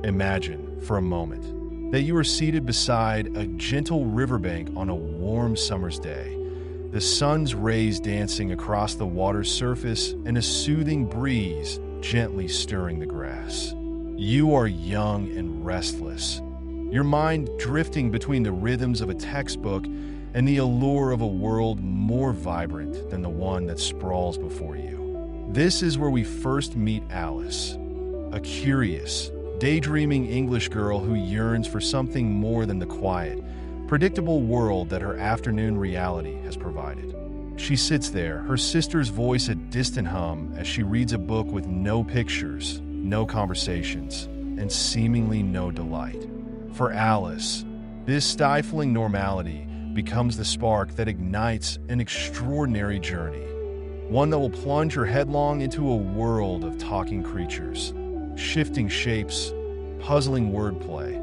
Imagine, for a moment, that you are seated beside a gentle riverbank on a warm summer's day, the sun's rays dancing across the water's surface and a soothing breeze gently stirring the grass. You are young and restless, your mind drifting between the rhythms of a textbook and the allure of a world more vibrant than the one that sprawls before you. This is where we first meet Alice, a curious, daydreaming English girl who yearns for something more than the quiet, predictable world that her afternoon reality has provided. She sits there, her sister's voice a distant hum as she reads a book with no pictures, no conversations, and seemingly no delight. For Alice, this stifling normality becomes the spark that ignites an extraordinary journey, one that will plunge her headlong into a world of talking creatures, shifting shapes, puzzling wordplay,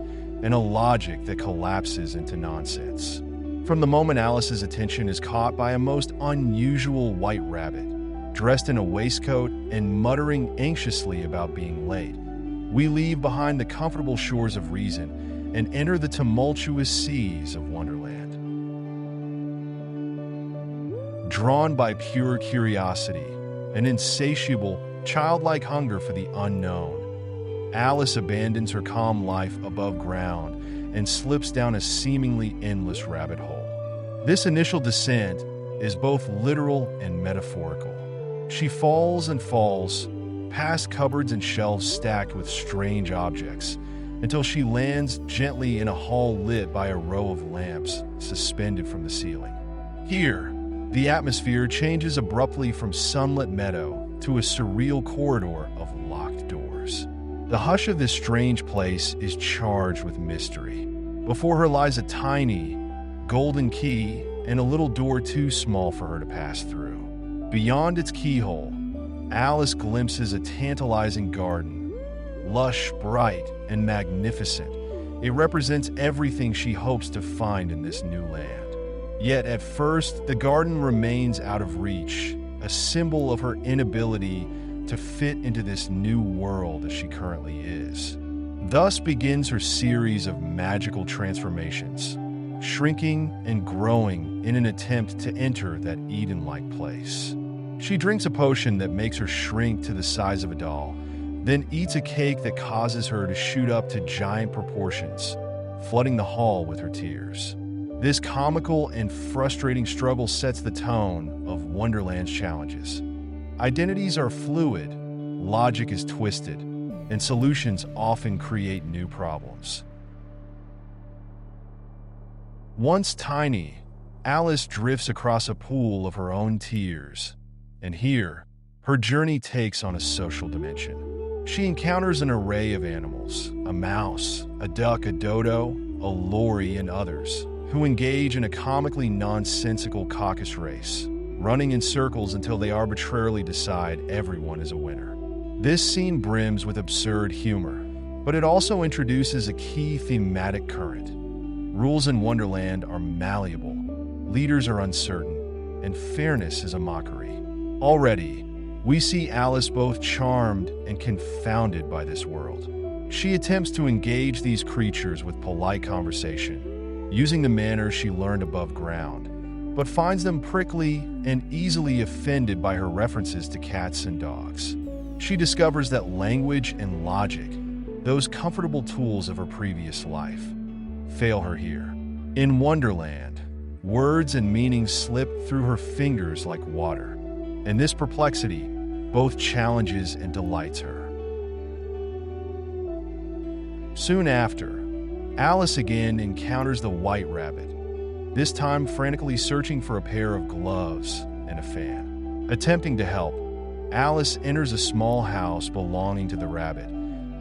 and a logic that collapses into nonsense. From the moment Alice's attention is caught by a most unusual white rabbit, dressed in a waistcoat and muttering anxiously about being late, we leave behind the comfortable shores of reason and enter the tumultuous seas of Wonderland. Drawn by pure curiosity, an insatiable, childlike hunger for the unknown, Alice abandons her calm life above ground and slips down a seemingly endless rabbit hole. This initial descent is both literal and metaphorical. She falls and falls, past cupboards and shelves stacked with strange objects, until she lands gently in a hall lit by a row of lamps suspended from the ceiling. Here, the atmosphere changes abruptly from sunlit meadow to a surreal corridor of locked doors. The hush of this strange place is charged with mystery. Before her lies a tiny, golden key and a little door too small for her to pass through. Beyond its keyhole, Alice glimpses a tantalizing garden, lush, bright, and magnificent. It represents everything she hopes to find in this new land. Yet at first, the garden remains out of reach, a symbol of her inability to fit into this new world as she currently is. Thus begins her series of magical transformations, shrinking and growing in an attempt to enter that Eden-like place. She drinks a potion that makes her shrink to the size of a doll, then eats a cake that causes her to shoot up to giant proportions, flooding the hall with her tears. This comical and frustrating struggle sets the tone of Wonderland's challenges. Identities are fluid, logic is twisted, and solutions often create new problems. Once tiny, Alice drifts across a pool of her own tears, and here, her journey takes on a social dimension. She encounters an array of animals, a mouse, a duck, a dodo, a lory, and others, who engage in a comically nonsensical caucus race, running in circles until they arbitrarily decide everyone is a winner. This scene brims with absurd humor, but it also introduces a key thematic current. Rules in Wonderland are malleable, leaders are uncertain, and fairness is a mockery. Already, we see Alice both charmed and confounded by this world. She attempts to engage these creatures with polite conversation, using the manners she learned above ground, but finds them prickly and easily offended by her references to cats and dogs. She discovers that language and logic, those comfortable tools of her previous life, fail her here. In Wonderland, words and meanings slip through her fingers like water, and this perplexity both challenges and delights her. Soon after, Alice again encounters the white rabbit, this time frantically searching for a pair of gloves and a fan. Attempting to help, Alice enters a small house belonging to the rabbit,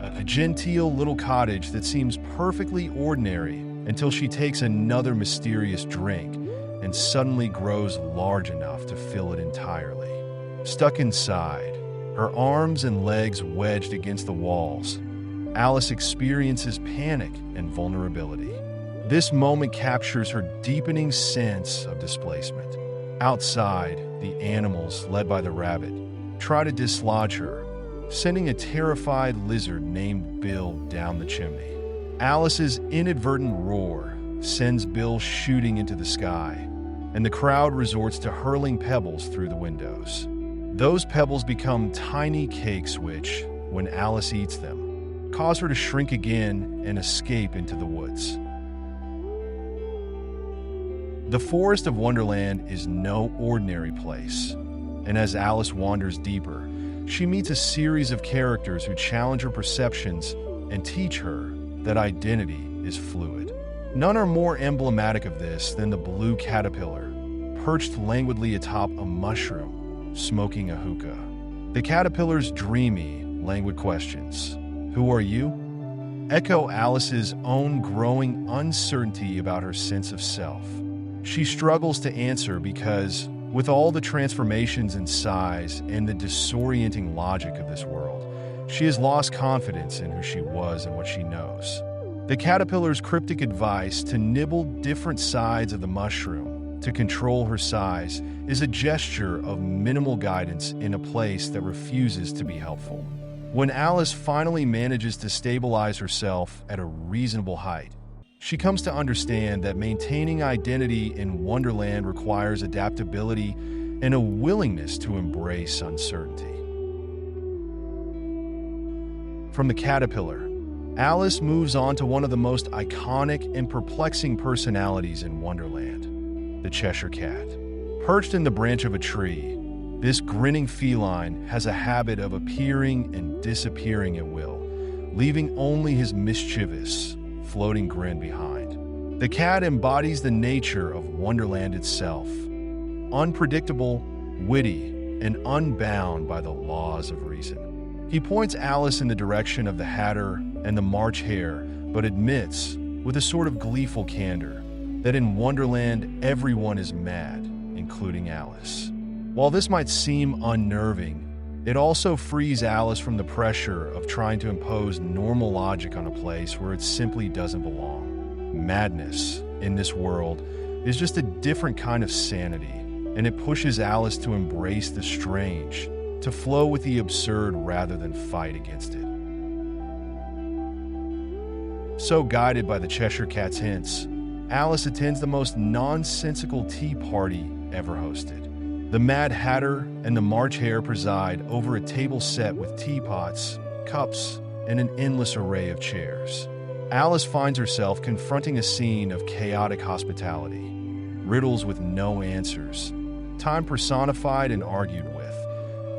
a genteel little cottage that seems perfectly ordinary until she takes another mysterious drink and suddenly grows large enough to fill it entirely. Stuck inside, her arms and legs wedged against the walls, Alice experiences panic and vulnerability. This moment captures her deepening sense of displacement. Outside, the animals, led by the rabbit, try to dislodge her, sending a terrified lizard named Bill down the chimney. Alice's inadvertent roar sends Bill shooting into the sky, and the crowd resorts to hurling pebbles through the windows. Those pebbles become tiny cakes which, when Alice eats them, cause her to shrink again and escape into the woods. The Forest of Wonderland is no ordinary place, and as Alice wanders deeper, she meets a series of characters who challenge her perceptions and teach her that identity is fluid. None are more emblematic of this than the blue caterpillar, perched languidly atop a mushroom, smoking a hookah. The caterpillar's dreamy, languid questions, "Who are you?" echo Alice's own growing uncertainty about her sense of self. She struggles to answer because, with all the transformations in size and the disorienting logic of this world, she has lost confidence in who she was and what she knows. The caterpillar's cryptic advice to nibble different sides of the mushroom to control her size is a gesture of minimal guidance in a place that refuses to be helpful. When Alice finally manages to stabilize herself at a reasonable height, she comes to understand that maintaining identity in Wonderland requires adaptability and a willingness to embrace uncertainty. From the caterpillar, Alice moves on to one of the most iconic and perplexing personalities in Wonderland, the Cheshire Cat. Perched in the branch of a tree, this grinning feline has a habit of appearing and disappearing at will, leaving only his mischievous, floating grin behind. The cat embodies the nature of Wonderland itself, unpredictable, witty, and unbound by the laws of reason. He points Alice in the direction of the Hatter and the March Hare, but admits, with a sort of gleeful candor, that in Wonderland everyone is mad, including Alice. While this might seem unnerving, it also frees Alice from the pressure of trying to impose normal logic on a place where it simply doesn't belong. Madness, in this world, is just a different kind of sanity, and it pushes Alice to embrace the strange, to flow with the absurd rather than fight against it. So guided by the Cheshire Cat's hints, Alice attends the most nonsensical tea party ever hosted. The Mad Hatter and the March Hare preside over a table set with teapots, cups, and an endless array of chairs. Alice finds herself confronting a scene of chaotic hospitality, riddles with no answers, time personified and argued with,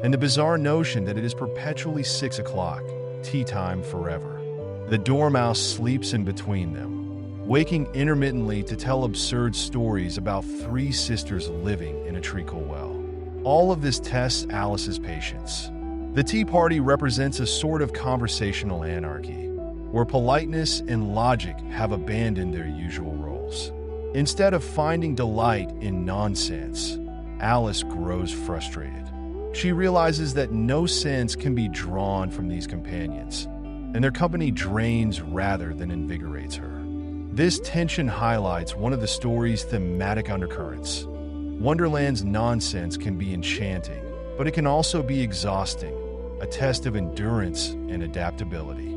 and the bizarre notion that it is perpetually 6 o'clock, tea time forever. The Dormouse sleeps in between them, waking intermittently to tell absurd stories about 3 sisters living in a treacle well. All of this tests Alice's patience. The tea party represents a sort of conversational anarchy, where politeness and logic have abandoned their usual roles. Instead of finding delight in nonsense, Alice grows frustrated. She realizes that no sense can be drawn from these companions, and their company drains rather than invigorates her. This tension highlights one of the story's thematic undercurrents. Wonderland's nonsense can be enchanting, but it can also be exhausting, a test of endurance and adaptability.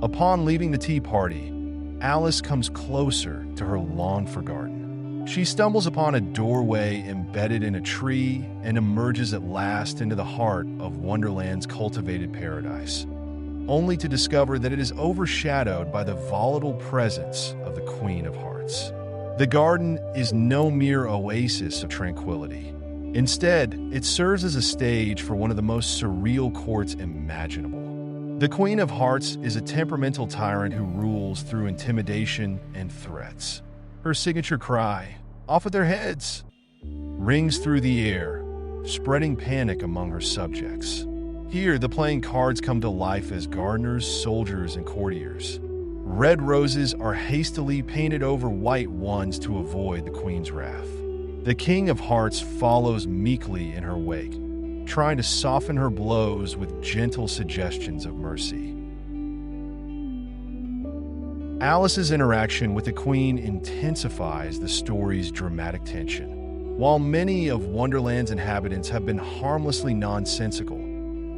Upon leaving the tea party, Alice comes closer to her longed-for garden. She stumbles upon a doorway embedded in a tree and emerges at last into the heart of Wonderland's cultivated paradise, only to discover that it is overshadowed by the volatile presence of the Queen of Hearts. The garden is no mere oasis of tranquility. Instead, it serves as a stage for one of the most surreal courts imaginable. The Queen of Hearts is a temperamental tyrant who rules through intimidation and threats. Her signature cry, "Off with their heads!" rings through the air, spreading panic among her subjects. Here, the playing cards come to life as gardeners, soldiers, and courtiers. Red roses are hastily painted over white ones to avoid the Queen's wrath. The King of Hearts follows meekly in her wake, trying to soften her blows with gentle suggestions of mercy. Alice's interaction with the Queen intensifies the story's dramatic tension. While many of Wonderland's inhabitants have been harmlessly nonsensical,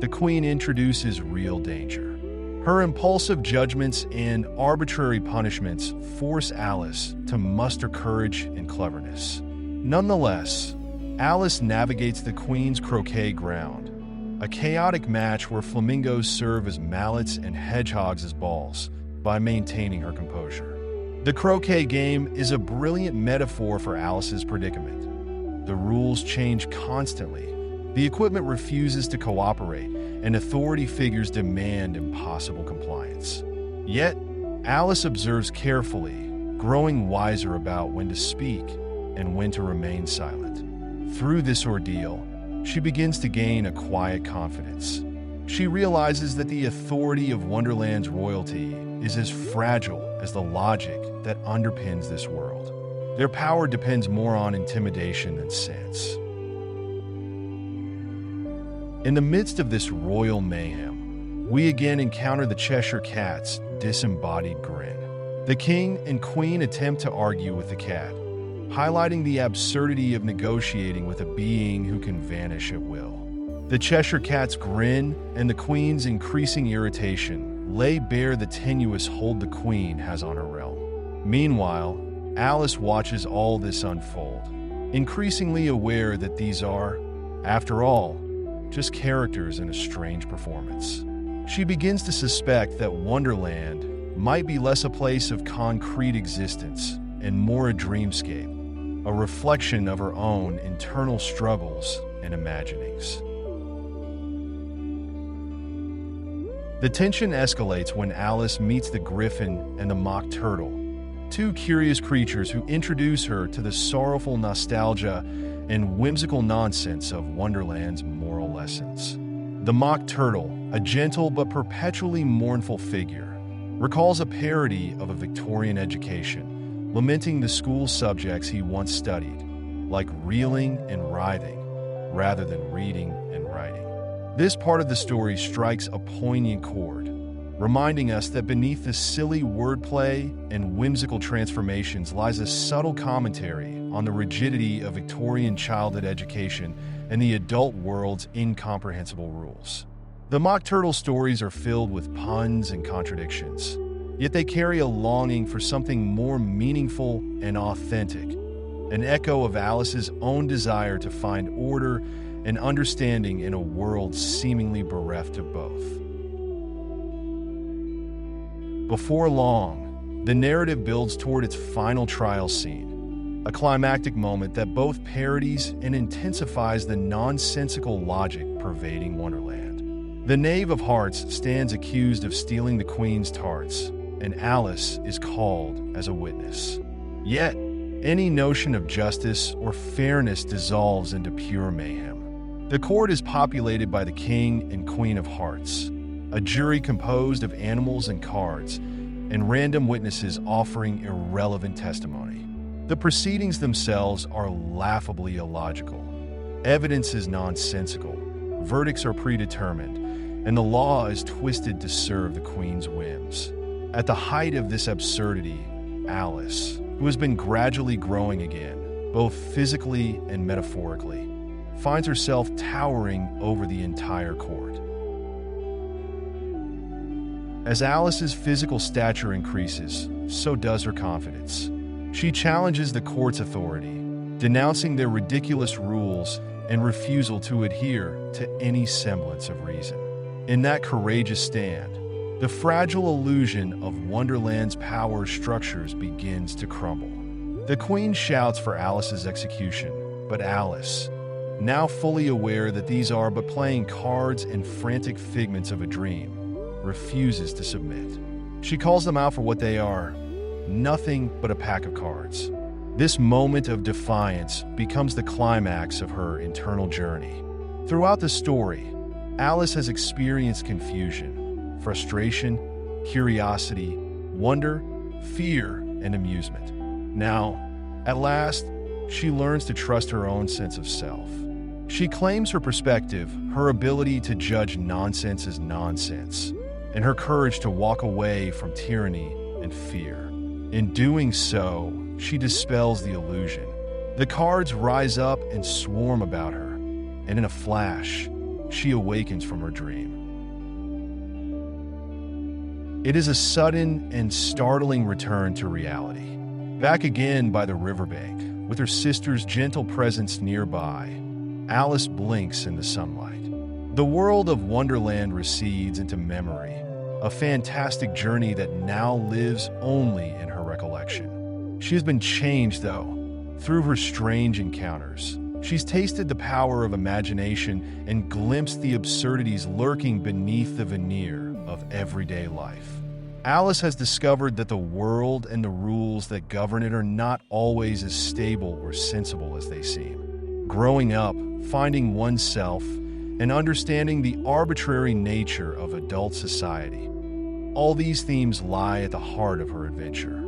the Queen introduces real danger. Her impulsive judgments and arbitrary punishments force Alice to muster courage and cleverness. Nonetheless, Alice navigates the Queen's croquet ground, a chaotic match where flamingos serve as mallets and hedgehogs as balls, by maintaining her composure. The croquet game is a brilliant metaphor for Alice's predicament. The rules change constantly, the equipment refuses to cooperate, and authority figures demand impossible compliance. Yet, Alice observes carefully, growing wiser about when to speak and when to remain silent. Through this ordeal, she begins to gain a quiet confidence. She realizes that the authority of Wonderland's royalty is as fragile as the logic that underpins this world. Their power depends more on intimidation than sense. In the midst of this royal mayhem, we again encounter the Cheshire Cat's disembodied grin. The king and queen attempt to argue with the cat, highlighting the absurdity of negotiating with a being who can vanish at will. The Cheshire Cat's grin and the queen's increasing irritation lay bare the tenuous hold the queen has on her realm. Meanwhile, Alice watches all this unfold, increasingly aware that these are, after all, just characters in a strange performance. She begins to suspect that Wonderland might be less a place of concrete existence and more a dreamscape, a reflection of her own internal struggles and imaginings. The tension escalates when Alice meets the griffin and the mock turtle, two curious creatures who introduce her to the sorrowful nostalgia and whimsical nonsense of Wonderland's moral lessons. The mock turtle, a gentle but perpetually mournful figure, recalls a parody of a Victorian education, lamenting the school subjects he once studied, like reeling and writhing, rather than reading and writing. This part of the story strikes a poignant chord, reminding us that beneath the silly wordplay and whimsical transformations lies a subtle commentary on the rigidity of Victorian childhood education and the adult world's incomprehensible rules. The Mock Turtle stories are filled with puns and contradictions, yet they carry a longing for something more meaningful and authentic, an echo of Alice's own desire to find order and understanding in a world seemingly bereft of both. Before long, the narrative builds toward its final trial scene, a climactic moment that both parodies and intensifies the nonsensical logic pervading Wonderland. The Knave of Hearts stands accused of stealing the Queen's tarts, and Alice is called as a witness. Yet, any notion of justice or fairness dissolves into pure mayhem. The court is populated by the King and Queen of Hearts, a jury composed of animals and cards, and random witnesses offering irrelevant testimony. The proceedings themselves are laughably illogical. Evidence is nonsensical, verdicts are predetermined, and the law is twisted to serve the Queen's whims. At the height of this absurdity, Alice, who has been gradually growing again, both physically and metaphorically, finds herself towering over the entire court. As Alice's physical stature increases, so does her confidence. She challenges the court's authority, denouncing their ridiculous rules and refusal to adhere to any semblance of reason. In that courageous stand, the fragile illusion of Wonderland's power structures begins to crumble. The Queen shouts for Alice's execution, but Alice, now fully aware that these are but playing cards and frantic figments of a dream, refuses to submit. She calls them out for what they are, nothing but a pack of cards. This moment of defiance becomes the climax of her internal journey. Throughout the story, Alice has experienced confusion, frustration, curiosity, wonder, fear, and amusement. Now, at last, she learns to trust her own sense of self. She claims her perspective, her ability to judge nonsense as nonsense, and her courage to walk away from tyranny and fear. In doing so, she dispels the illusion, The cards rise up and swarm about her, and in a flash, she awakens from her dream. It is a sudden and startling return to reality. Back again by the riverbank, with her sister's gentle presence nearby, Alice blinks in the sunlight. The world of Wonderland recedes into memory, a fantastic journey that now lives only in her recollection. She has been changed, though, through her strange encounters. She's tasted the power of imagination and glimpsed the absurdities lurking beneath the veneer of everyday life. Alice has discovered that the world and the rules that govern it are not always as stable or sensible as they seem. Growing up, finding oneself, and understanding the arbitrary nature of adult society. All these themes lie at the heart of her adventure.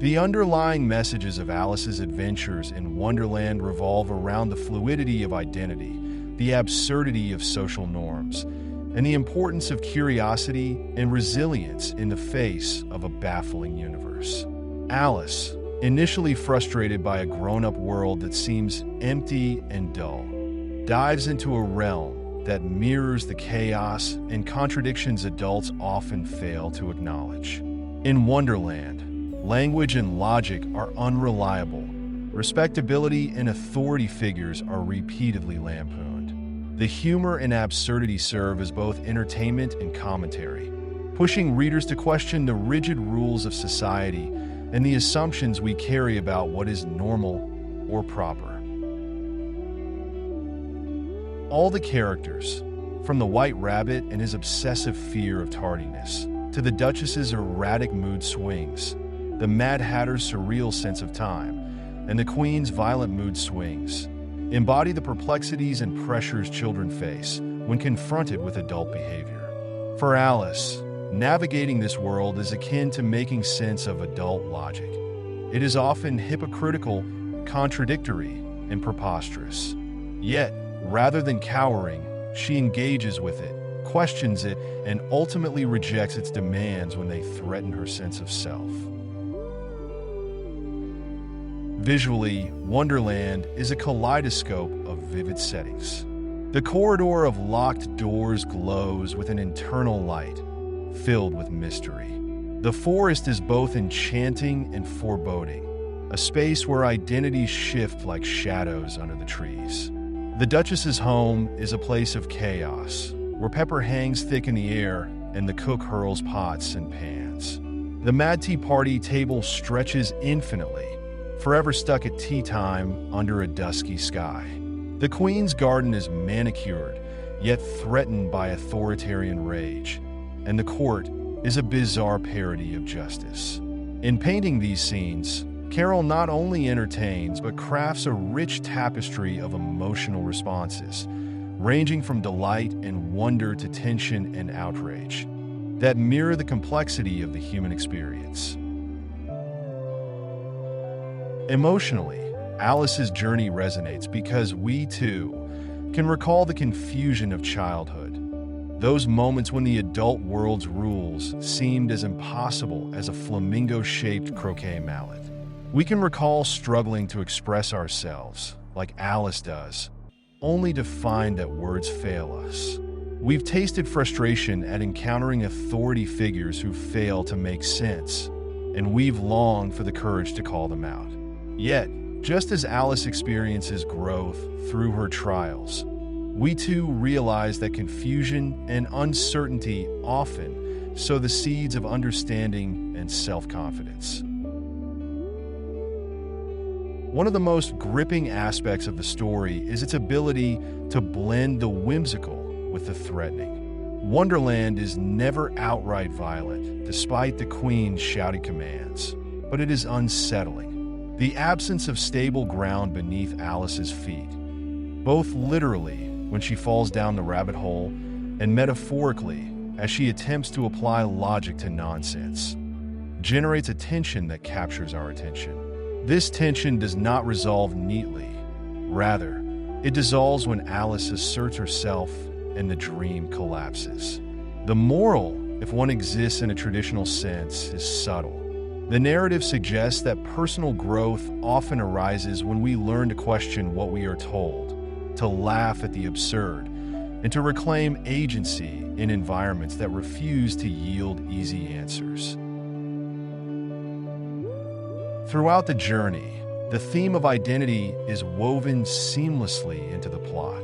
The underlying messages of Alice's adventures in Wonderland revolve around the fluidity of identity, the absurdity of social norms, and the importance of curiosity and resilience in the face of a baffling universe. Alice, initially frustrated by a grown-up world that seems empty and dull, dives into a realm that mirrors the chaos and contradictions adults often fail to acknowledge. In Wonderland, language and logic are unreliable. Respectability and authority figures are repeatedly lampooned. The humor and absurdity serve as both entertainment and commentary, pushing readers to question the rigid rules of society and the assumptions we carry about what is normal or proper. All the characters, from the White Rabbit and his obsessive fear of tardiness, to the Duchess's erratic mood swings, the Mad Hatter's surreal sense of time, and the Queen's violent mood swings, embody the perplexities and pressures children face when confronted with adult behavior. For Alice, navigating this world is akin to making sense of adult logic. It is often hypocritical, contradictory, and preposterous. Yet, rather than cowering, she engages with it, questions it, and ultimately rejects its demands when they threaten her sense of self. Visually, Wonderland is a kaleidoscope of vivid settings. The corridor of locked doors glows with an internal light, filled with mystery. The forest is both enchanting and foreboding, a space where identities shift like shadows under the trees. The Duchess's home is a place of chaos, where pepper hangs thick in the air and the cook hurls pots and pans. The Mad Tea Party table stretches infinitely, forever stuck at tea time under a dusky sky. The Queen's garden is manicured, yet threatened by authoritarian rage, and the court is a bizarre parody of justice. In painting these scenes, Carroll not only entertains but crafts a rich tapestry of emotional responses, ranging from delight and wonder to tension and outrage, that mirror the complexity of the human experience. Emotionally, Alice's journey resonates because we, too, can recall the confusion of childhood, those moments when the adult world's rules seemed as impossible as a flamingo-shaped croquet mallet. We can recall struggling to express ourselves, like Alice does, only to find that words fail us. We've tasted frustration at encountering authority figures who fail to make sense, and we've longed for the courage to call them out. Yet, just as Alice experiences growth through her trials, we too realize that confusion and uncertainty often sow the seeds of understanding and self-confidence. One of the most gripping aspects of the story is its ability to blend the whimsical with the threatening. Wonderland is never outright violent, despite the Queen's shouted commands, but it is unsettling. The absence of stable ground beneath Alice's feet, both literally when she falls down the rabbit hole and metaphorically as she attempts to apply logic to nonsense, generates a tension that captures our attention. This tension does not resolve neatly. Rather, it dissolves when Alice asserts herself and the dream collapses. The moral, if one exists in a traditional sense, is subtle. The narrative suggests that personal growth often arises when we learn to question what we are told, to laugh at the absurd, and to reclaim agency in environments that refuse to yield easy answers. Throughout the journey, the theme of identity is woven seamlessly into the plot.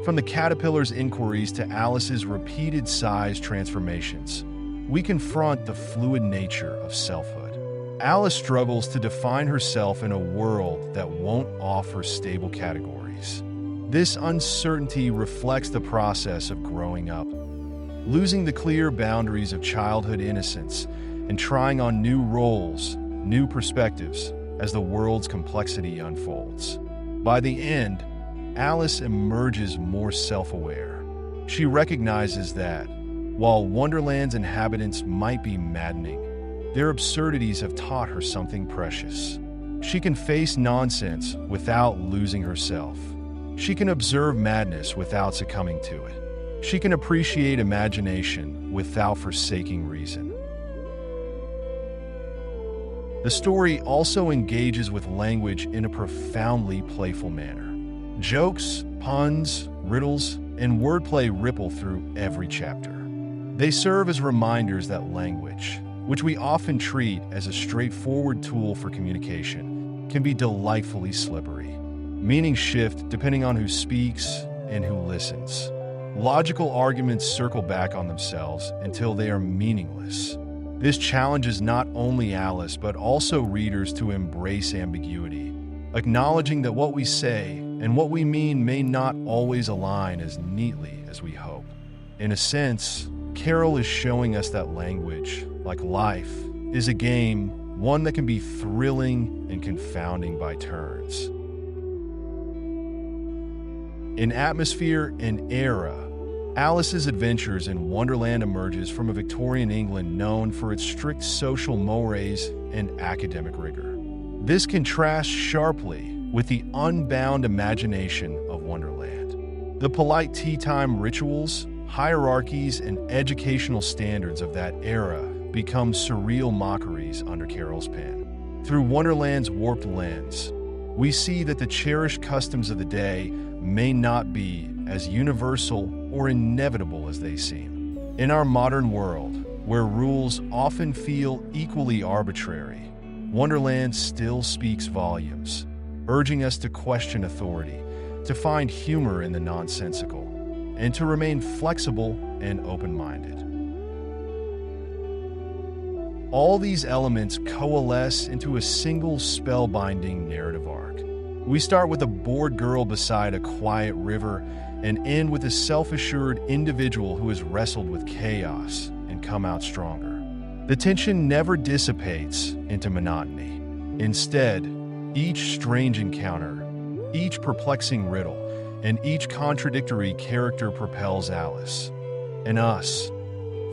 From the caterpillar's inquiries to Alice's repeated size transformations, we confront the fluid nature of selfhood. Alice struggles to define herself in a world that won't offer stable categories. This uncertainty reflects the process of growing up, losing the clear boundaries of childhood innocence and trying on new roles, new perspectives, as the world's complexity unfolds. By the end, Alice emerges more self-aware. She recognizes that, while Wonderland's inhabitants might be maddening, their absurdities have taught her something precious. She can face nonsense without losing herself. She can observe madness without succumbing to it. She can appreciate imagination without forsaking reason. The story also engages with language in a profoundly playful manner. Jokes, puns, riddles, and wordplay ripple through every chapter. They serve as reminders that language, which we often treat as a straightforward tool for communication, can be delightfully slippery. Meanings shift depending on who speaks and who listens. Logical arguments circle back on themselves until they are meaningless. This challenges not only Alice but also readers to embrace ambiguity, acknowledging that what we say and what we mean may not always align as neatly as we hope. In a sense, Carroll is showing us that language, like life, is a game, one that can be thrilling and confounding by turns. In atmosphere and era, Alice's Adventures in Wonderland emerges from a Victorian England known for its strict social mores and academic rigor. This contrasts sharply with the unbound imagination of Wonderland. The polite tea time rituals, hierarchies, and educational standards of that era become surreal mockeries under Carroll's pen. Through Wonderland's warped lens, we see that the cherished customs of the day may not be as universal or inevitable as they seem. In our modern world, where rules often feel equally arbitrary, Wonderland still speaks volumes, urging us to question authority, to find humor in the nonsensical, and to remain flexible and open-minded. All these elements coalesce into a single spellbinding narrative arc. We start with a bored girl beside a quiet river and end with a self-assured individual who has wrestled with chaos and come out stronger. The tension never dissipates into monotony. Instead, each strange encounter, each perplexing riddle, and each contradictory character propels Alice and us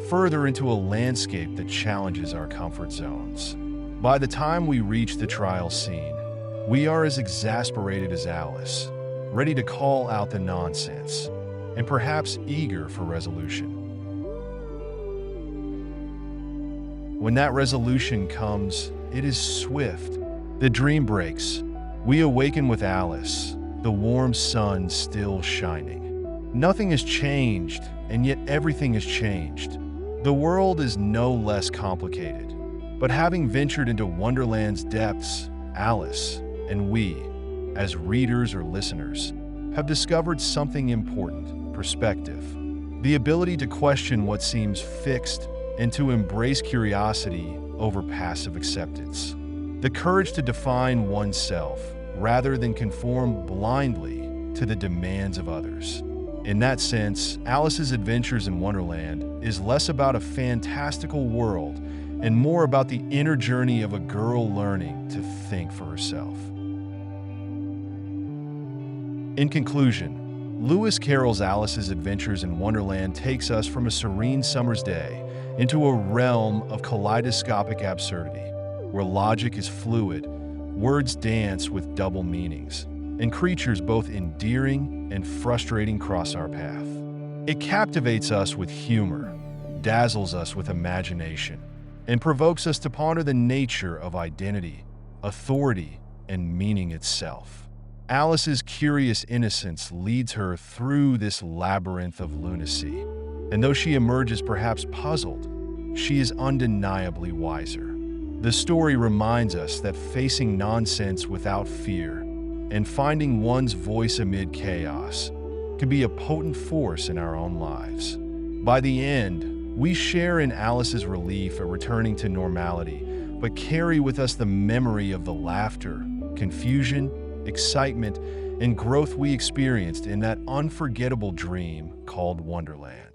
further into a landscape that challenges our comfort zones. By the time we reach the trial scene, we are as exasperated as Alice, ready to call out the nonsense, and perhaps eager for resolution. When that resolution comes, it is swift. The dream breaks. We awaken with Alice, the warm sun still shining. Nothing has changed, and yet everything has changed. The world is no less complicated, but having ventured into Wonderland's depths, Alice and we, as readers or listeners, have discovered something important: perspective. The ability to question what seems fixed and to embrace curiosity over passive acceptance. The courage to define oneself rather than conform blindly to the demands of others. In that sense, Alice's Adventures in Wonderland is less about a fantastical world and more about the inner journey of a girl learning to think for herself. In conclusion, Lewis Carroll's Alice's Adventures in Wonderland takes us from a serene summer's day into a realm of kaleidoscopic absurdity, where logic is fluid, words dance with double meanings, and creatures both endearing and frustrating cross our path. It captivates us with humor, dazzles us with imagination, and provokes us to ponder the nature of identity, authority, and meaning itself. Alice's curious innocence leads her through this labyrinth of lunacy, and though she emerges perhaps puzzled, she is undeniably wiser. The story reminds us that facing nonsense without fear and finding one's voice amid chaos can be a potent force in our own lives. By the end, we share in Alice's relief at returning to normality, but carry with us the memory of the laughter, confusion, excitement, and growth we experienced in that unforgettable dream called Wonderland.